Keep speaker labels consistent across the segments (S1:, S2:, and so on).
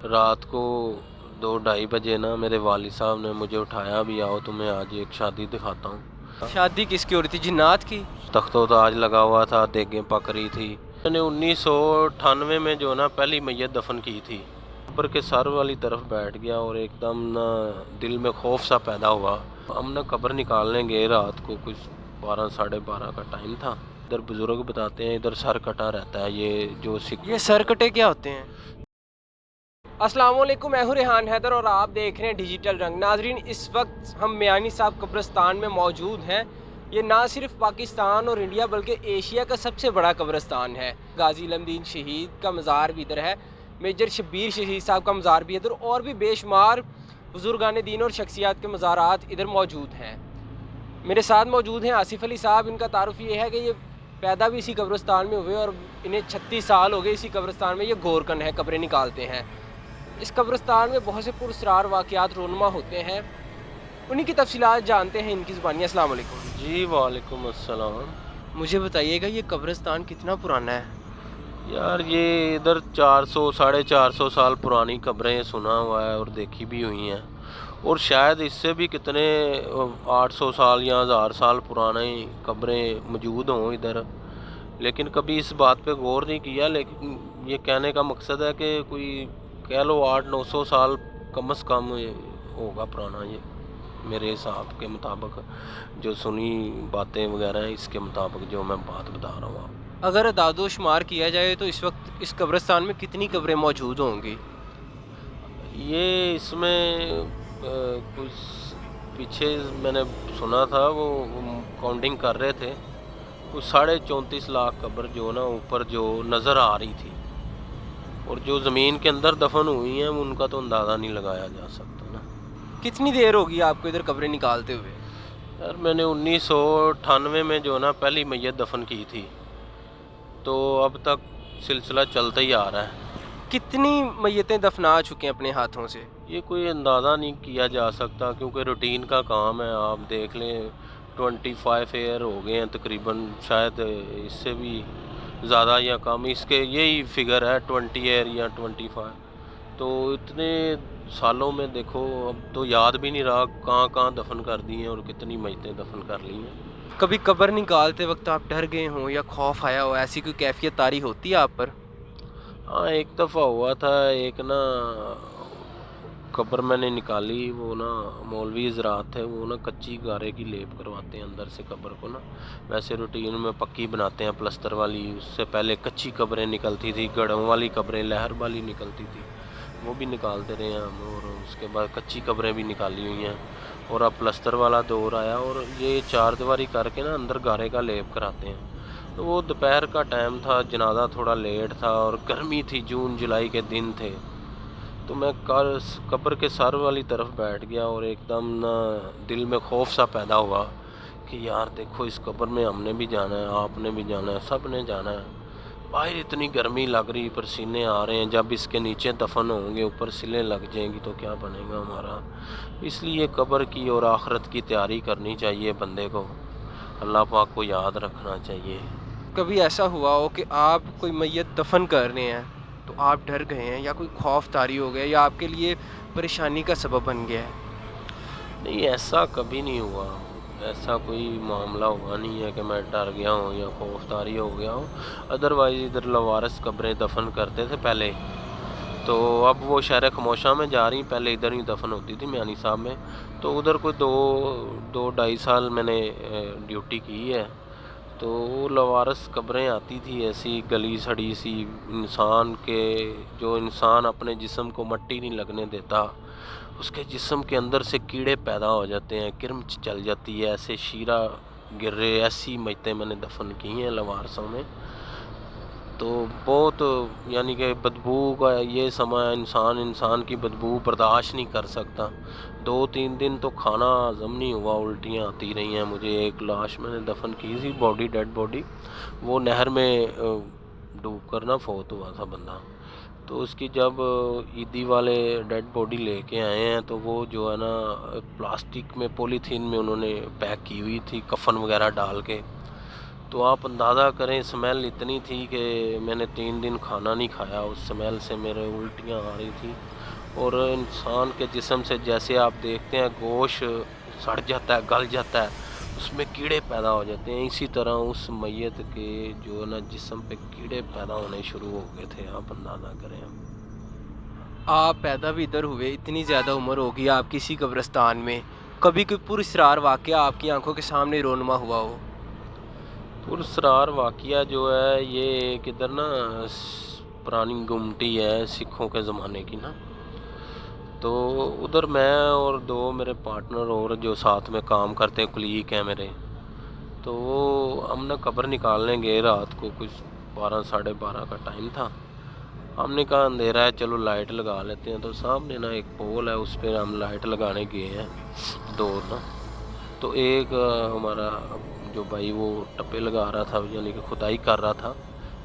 S1: رات کو 2-2:30 بجے نا میرے والد صاحب نے مجھے اٹھایا، بھی آؤ تمہیں آج ایک شادی دکھاتا ہوں۔
S2: شادی کس کی ہو رہی تھی؟ جنات کی؟
S1: تخت و تاج لگا ہوا تھا، دیگیں پک رہی تھی۔ میں نے 1998 میں جو نا پہلی میت دفن کی تھی، قبر کے سر والی طرف بیٹھ گیا اور ایک دم نا دل میں خوف سا پیدا ہوا۔ ہم نا قبر نکالنے گئے، رات کو کچھ 12-12:30 کا ٹائم تھا۔ ادھر بزرگ بتاتے ہیں ادھر سر کٹا رہتا ہے،
S2: یہ سرکٹے کیا ہوتے ہیں؟ السلام علیکم، میں ہوں ریحان حیدر اور آپ دیکھ رہے ہیں ڈیجیٹل رنگ۔ ناظرین، اس وقت ہم میانی صاحب قبرستان میں موجود ہیں۔ یہ نہ صرف پاکستان اور انڈیا بلکہ ایشیا کا سب سے بڑا قبرستان ہے۔ غازی علم دین شہید کا مزار بھی ادھر ہے، میجر شبیر شہید صاحب کا مزار بھی ادھر، اور بھی بے شمار بزرگان دین اور شخصیات کے مزارات ادھر موجود ہیں۔ میرے ساتھ موجود ہیں آصف علی صاحب۔ ان کا تعارف یہ ہے کہ یہ پیدا بھی اسی قبرستان میں ہوئے اور انہیں 36 سال ہو گئے اسی قبرستان میں یہ گورکن ہے، قبریں نکالتے ہیں۔ اس قبرستان میں بہت سے پراسرار واقعات رونما ہوتے ہیں، انہی کی تفصیلات جانتے ہیں ان کی زبانی۔ السلام علیکم
S1: جی وعلیکم السلام۔
S2: مجھے بتائیے گا یہ قبرستان کتنا پرانا ہے؟
S1: یار یہ ادھر 400-450 سال پرانی قبریں سنا ہوا ہے اور دیکھی بھی ہوئی ہیں، اور شاید اس سے بھی کتنے 800 سال یا 1000 سال پرانے قبریں موجود ہوں ادھر، لیکن کبھی اس بات پہ غور نہیں کیا۔ لیکن یہ کہنے کا مقصد ہے کہ کوئی کہہ لو 800-900 سال کم از کم ہوگا پرانا، یہ میرے حساب کے مطابق جو سنی باتیں وغیرہ ہیں اس کے مطابق جو میں بات بتا رہا ہوں آپ۔
S2: اگر اعداد و شمار کیا جائے تو اس وقت اس قبرستان میں کتنی قبریں موجود ہوں گی؟
S1: یہ اس میں کچھ پیچھے میں نے سنا تھا وہ کاؤنٹنگ کر رہے تھے، کچھ 34.5 لاکھ قبر جو نا اوپر جو نظر آ رہی تھی، اور جو زمین کے اندر دفن ہوئی ہیں ان کا تو اندازہ نہیں لگایا جا سکتا نا۔
S2: کتنی دیر ہوگی آپ کو ادھر قبریں نکالتے ہوئے؟
S1: یار میں نے 1998 میں جو نا پہلی میت دفن کی تھی، تو اب تک سلسلہ چلتا ہی آ رہا ہے۔
S2: کتنی میتیں دفنا چکے ہیں اپنے ہاتھوں سے؟
S1: یہ کوئی اندازہ نہیں کیا جا سکتا کیونکہ روٹین کا کام ہے۔ آپ دیکھ لیں 25 ایئر ہو گئے ہیں تقریباً، شاید اس سے بھی زیادہ یا کم، اس کے یہی فگر ہے 20 ایئر یا 25۔ تو اتنے سالوں میں دیکھو اب تو یاد بھی نہیں رہا کہاں کہاں دفن کر دی ہیں اور کتنی میتیں دفن کر لی ہیں۔
S2: کبھی قبر نکالتے وقت آپ ڈر گئے ہوں یا خوف آیا ہو، ایسی کوئی کیفیت طاری ہوتی ہے آپ پر؟
S1: ہاں ایک دفعہ ہوا تھا، ایک نا قبر میں نے نکالی، وہ نا مولوی حضرات تھے، وہ نا کچی گارے کی لیپ کرواتے ہیں اندر سے قبر کو نا، ویسے روٹین میں پکی بناتے ہیں پلستر والی، اس سے پہلے کچی قبریں نکلتی تھی، گڑھوں والی قبریں لہر والی نکلتی تھی، وہ بھی نکالتے رہے ہیں ہم، اور اس کے بعد کچی قبریں بھی نکالی ہوئی ہیں، اور اب پلستر والا دور آیا اور یہ 4 دیواری کر کے نا اندر گارے کا لیپ کراتے ہیں۔ تو وہ دوپہر کا ٹائم تھا، جنازہ تھوڑا لیٹ تھا اور گرمی تھی، جون جولائی کے دن تھے، تو میں قبر کے سر والی طرف بیٹھ گیا اور ایک دم نا دل میں خوف سا پیدا ہوا کہ یار دیکھو اس قبر میں ہم نے بھی جانا ہے، آپ نے بھی جانا ہے، سب نے جانا ہے، باہر اتنی گرمی لگ رہی، پسینے آ رہے ہیں، جب اس کے نیچے دفن ہوں گے اوپر سلیں لگ جائیں گی تو کیا بنے گا ہمارا۔ اس لیے قبر کی اور آخرت کی تیاری کرنی چاہیے بندے کو، اللہ پاک کو یاد رکھنا چاہیے۔
S2: کبھی ایسا ہوا ہو کہ آپ کوئی میت دفن کر رہے ہیں تو آپ ڈر گئے ہیں یا کوئی خوف طاری ہو گیا یا آپ کے لیے پریشانی کا سبب بن گیا ہے؟
S1: نہیں ایسا کبھی نہیں ہوا، ایسا کوئی معاملہ ہوا نہیں ہے کہ میں ڈر گیا ہوں یا خوف طاری ہو گیا ہوں۔ ادروائز ادھر لوارس قبریں دفن کرتے تھے پہلے، تو اب وہ شہر خموشہ میں جا رہی، پہلے ادھر ہی دفن ہوتی تھی میانی صاحب میں، تو ادھر کوئی 2-2.5 سال میں نے ڈیوٹی کی ہے، تو وہ لوارس قبریں آتی تھی ایسی گلی سڑی سی، انسان کے جو انسان اپنے جسم کو مٹی نہیں لگنے دیتا، اس کے جسم کے اندر سے کیڑے پیدا ہو جاتے ہیں، کرمچ چل جاتی ہے، ایسے شیرہ گر رہے، ایسی میتیں میں نے دفن کی ہیں لوارسوں میں۔ تو بہت یعنی کہ بدبو کا یہ سما انسان کی بدبو برداشت نہیں کر سکتا، 2-3 دن تو کھانا ہضم نہیں ہوا، الٹیاں آتی رہی ہیں مجھے۔ ایک لاش میں نے دفن کی تھی، ڈیڈ باڈی، وہ نہر میں ڈوب کر نہ فوت ہوا تھا بندہ، تو اس کی جب عیدی والے ڈیڈ باڈی لے کے آئے ہیں تو وہ جو ہے نا پلاسٹک میں پولی تھین میں انہوں نے پیک کی ہوئی تھی کفن وغیرہ ڈال کے، تو آپ اندازہ کریں اسمیل اتنی تھی کہ میں نے 3 دن کھانا نہیں کھایا، اس اسمیل سے میرے الٹیاں آ رہی تھی۔ اور انسان کے جسم سے جیسے آپ دیکھتے ہیں گوشت سڑ جاتا ہے، گل جاتا ہے، اس میں کیڑے پیدا ہو جاتے ہیں، اسی طرح اس میت کے جو ہے نا جسم پہ کیڑے پیدا ہونے شروع ہو گئے تھے، آپ اندازہ کریں۔
S2: آپ پیدا بھی ادھر ہوئے، اتنی زیادہ عمر ہوگی آپ کسی قبرستان میں، کبھی کوئی پراسرار واقعہ آپ کی آنکھوں کے سامنے رونما ہوا ہو؟
S1: پراسرار واقعہ جو ہے یہ ایک ادھر نا پرانی گمٹی ہے سکھوں کے زمانے کی نا، تو ادھر میں اور 2 میرے پارٹنر اور جو ساتھ میں کام کرتے ہیں کلیگ ہیں میرے، تو وہ ہم نے قبر نکالنے گئے، رات کو کچھ 12 ساڑھے 12 کا ٹائم تھا۔ ہم نے کہا اندھیرا ہے چلو لائٹ لگا لیتے ہیں، تو سامنے نا ایک پول ہے، اس پہ ہم لائٹ لگانے گئے ہیں 2 نا، تو ایک ہمارا جو بھائی وہ ٹپے لگا رہا تھا، یعنی کہ کھدائی کر رہا تھا،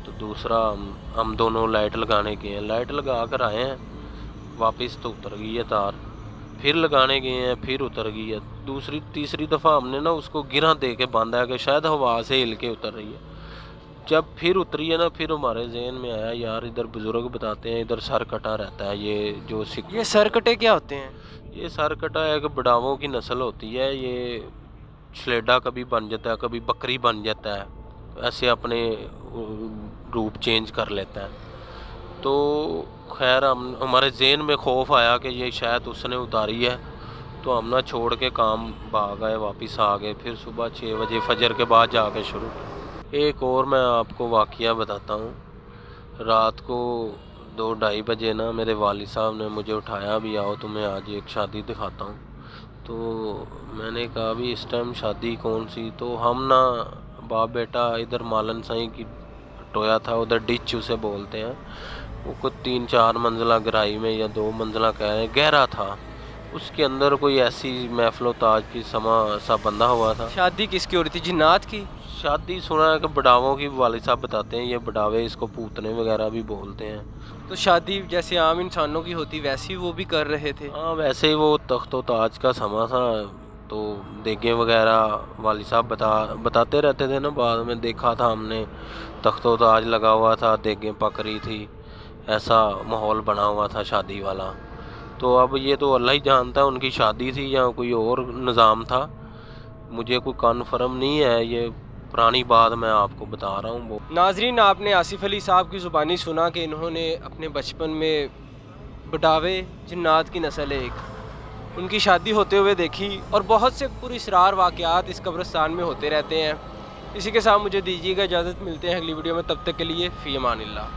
S1: تو دوسرا ہم دونوں لائٹ لگانے گئے ہیں، لائٹ لگا کر آئے ہیں، واپس تو اتر گئی ہے تار، پھر لگانے گئے ہیں پھر اتر گئی ہے، دوسری تیسری دفعہ ہم نے نا اس کو گرہ دے کے باندھا ہے کہ شاید ہوا سے ہل کے اتر رہی ہے۔ جب پھر اتری ہے نا، پھر ہمارے ذہن میں آیا یار ادھر بزرگ بتاتے ہیں ادھر سر کٹا رہتا ہے، یہ جو
S2: یہ سر کٹے کیا ہوتے ہیں؟
S1: یہ سر کٹا ایک بڑاووں کی نسل ہوتی ہے، یہ چھلیڈا کبھی بن جاتا ہے، کبھی بکری بن جاتا ہے، ایسے اپنے روپ چینج کر لیتا ہے۔ تو خیر ہمارے ذہن میں خوف آیا کہ یہ شاید اس نے اتاری ہے، تو ہم نہ چھوڑ کے کام بھاگ آئے، واپس آ گئے، پھر صبح 6 بجے فجر کے بعد جا کے شروع کیا۔ ایک اور میں آپ کو واقعہ بتاتا ہوں، رات کو 2-2:30 بجے نا میرے والد صاحب نے مجھے اٹھایا، بھی آؤ تمہیں آج ایک شادی دکھاتا ہوں۔ تو میں نے کہا بھی اس ٹائم شادی کون سی؟ تو ہم نا باپ بیٹا ادھر مالن سائیں کی ٹویا تھا، ادھر ڈچ اسے بولتے ہیں، وہ کچھ 3-4 منزلہ گہرائی میں یا 2 منزلہ کہہ رہے ہیں، گہرا تھا، اس کے اندر کوئی ایسی محفل و تاج کی سما سا بندھا ہوا تھا۔
S2: شادی کس کی ہو رہی تھی؟ جنات کی؟
S1: شادی سنا ہے کہ بڑاووں کی، والد صاحب بتاتے ہیں، یہ بڑاوے اس کو پوتنے وغیرہ بھی بولتے ہیں۔
S2: تو شادی جیسے عام انسانوں کی ہوتی ویسی وہ بھی کر رہے تھے؟
S1: ہاں ویسے ہی وہ تخت و تاج کا سما تھا، تو دیگیں وغیرہ والد صاحب بتاتے رہتے تھے نا، بعد میں دیکھا تھا ہم نے، تخت و تاج لگا ہوا تھا، دیگیں پک رہی تھی، ایسا ماحول بنا ہوا تھا شادی والا۔ تو اب یہ تو اللہ ہی جانتا ہے ان کی شادی تھی یا کوئی اور نظام تھا، مجھے کوئی کنفرم نہیں ہے، یہ پرانی بات میں آپ کو بتا رہا ہوں۔
S2: ناظرین، آپ نے آصف علی صاحب کی زبانی سنا کہ انہوں نے اپنے بچپن میں بٹاوے جنات کی نسل ایک ان کی شادی ہوتے ہوئے دیکھی، اور بہت سے پراسرار واقعات اس قبرستان میں ہوتے رہتے ہیں۔ اسی کے ساتھ مجھے دیجیے گا اجازت، ملتے ہیں اگلی ویڈیو میں، تب تک کے لیے فی امان اللہ۔